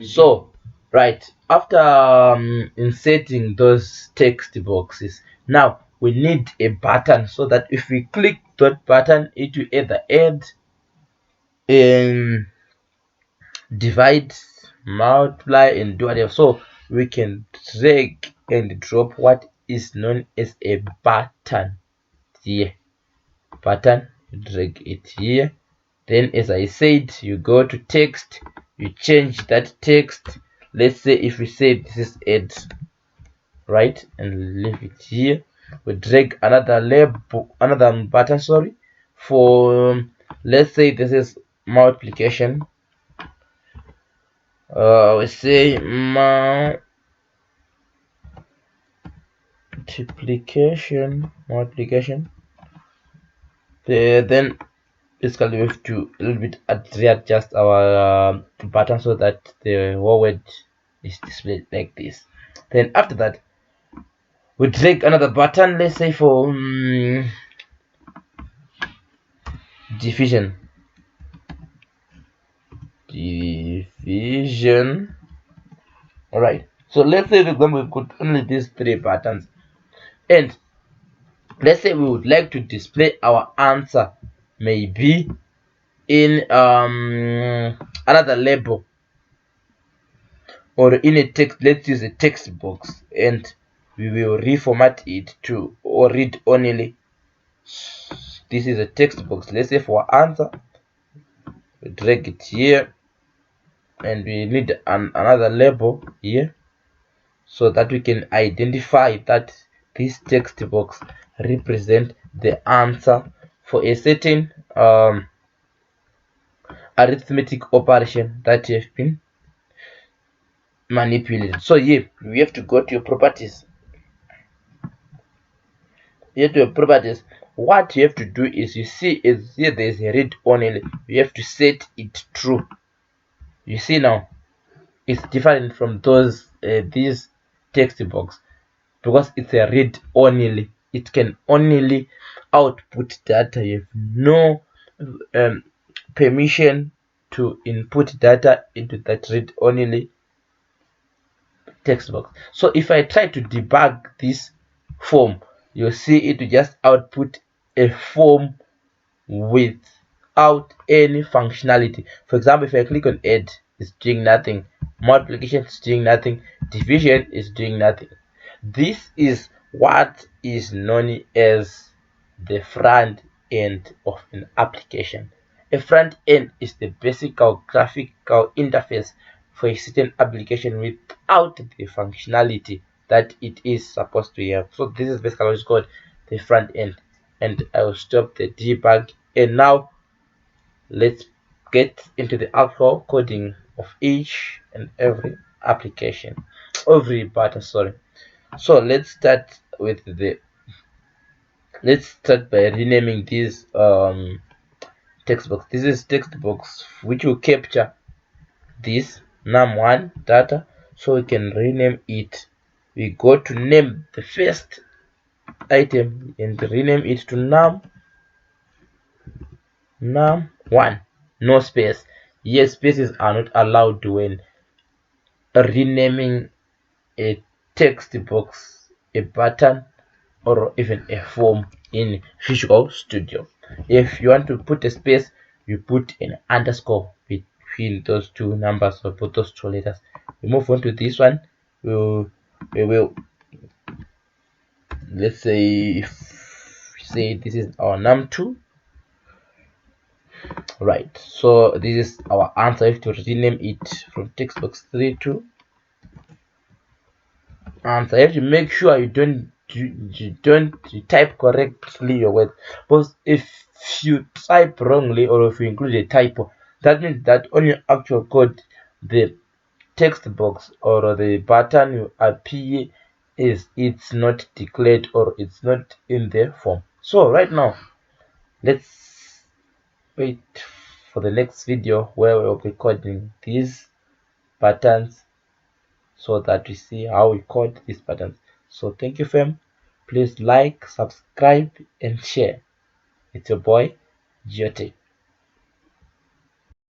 So right after inserting those text boxes, now we need a button so that if we click that button, it will either add, divide, multiply, and do whatever. So we can drag and drop what is known as a button here. Button, drag it here. Then, as I said, you go to text, you change that text. Let's say if we say this is add, right, and leave it here. We drag another label, another button, sorry, for let's say this is multiplication. We say multiplication. Then basically we have to a little bit readjust our button so that the whole word is displayed like this. Then after that, we drag another button, let's say for division. All right, so let's say for example we've got only these three buttons, and let's say we would like to display our answer maybe in another label or in a text. Let's use a text box, and we will reformat it to or read only. This is a text box. Let's say for answer, we drag it here, and we need another label here so that we can identify that this text box represent the answer for a certain arithmetic operation that you have been manipulated. So here we have to go to your properties. Here to your properties, what you have to do is, you see is here there is a read only, you have to set it true. You see now it's different from those these text box because it's a read only. It can only output data. You have no permission to input data into that read only text box. So if I try to debug this form, you'll see it will just output a form without any functionality. For example, if I click on add, it's doing nothing. Multiplication is doing nothing. Division is doing nothing. This is what is known as the front end of an application. A front end is the basic graphical interface for a certain application without the functionality that it is supposed to have. So this is basically what is called the front end. And I will stop the debug, and now let's get into the actual coding of each and every application, every button, sorry. So let's start by renaming this text box. This is text box which will capture this num1 data, so we can rename it. We go to name the first item and rename it to num1, no space. Yes, spaces are not allowed when renaming a text box, a button, or even a form in Visual Studio. If you want to put a space, you put an underscore between those two numbers or put those two letters. We move on to this one. We will let's say this is our num2. Right, so this is our answer. I have to rename it from text box 3 to answer. You have to make sure you don't type correctly your word, because if you type wrongly or if you include a typo, that means that on your actual code the text box or the button you appear is it's not declared or it's not in the form. So right now let's wait for the next video where we'll be coding these buttons so that we see how we code these buttons. So thank you, fam. Please like, subscribe, and share. It's your boy Giote.